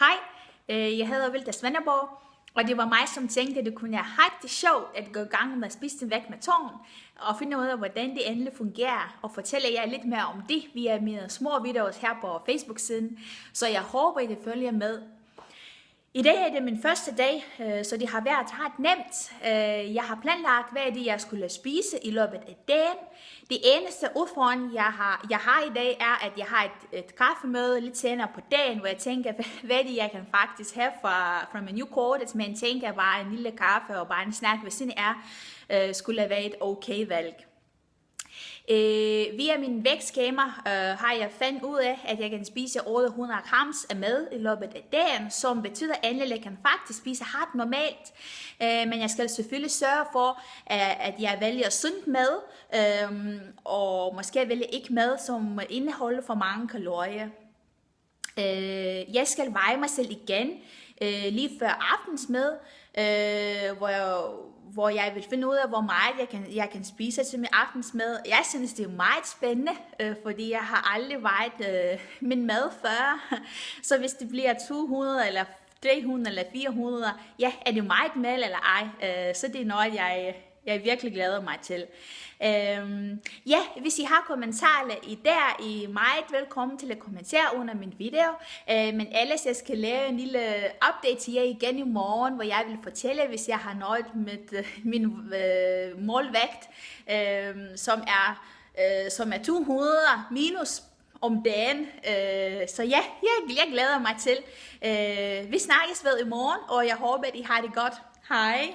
Hej, jeg hedder Vilda Svanderborg, og det var mig, som tænkte, at det kunne være rigtig sjovt at gå i gang med at spise den væk med tårn, og finde ud af, hvordan det endelig fungerer, og fortælle jer lidt mere om det via mine små videoer her på Facebook-siden, så jeg håber, I følger med. I dag er det min første dag, så det har været ret nemt. Jeg har planlagt, hvad det jeg skulle spise i løbet af dagen. Det eneste udfordring, jeg har i dag, er, at jeg har et kaffemøde lidt senere på dagen, hvor jeg tænker, hvad det jeg kan faktisk have fra menukortet, men jeg tænker bare en lille kaffe og bare en snak ved siden af, skulle være et okay valg. Via min vægtskema har jeg fundet ud af, at jeg kan spise 800 grams af mad i løbet af dagen, som betyder endelig, at jeg kan faktisk spise ret normalt. Men jeg skal selvfølgelig sørge for, at jeg vælger sundt mad, og måske vælger ikke mad, som indeholder for mange kalorier. Jeg skal veje mig selv igen lige før aftensmad, hvor jeg vil finde ud af, hvor meget jeg kan spise til min aftensmad. Jeg synes, det er meget spændende, fordi jeg har aldrig vejet min mad før. Så hvis det bliver 200 eller 300 eller 400, ja, er det meget mad eller ej? Så det er noget, jeg virkelig glæder mig til. Ja, hvis I har kommentarer i der, I er meget velkommen til at kommentere under min video. Men ellers jeg skal lave en lille update til jer igen i morgen, hvor jeg vil fortælle, hvis jeg har nået med min målvægt, som er 200 minus om dagen. Så ja, jeg glæder mig til. Vi snakkes ved i morgen, og jeg håber, at I har det godt. Hej!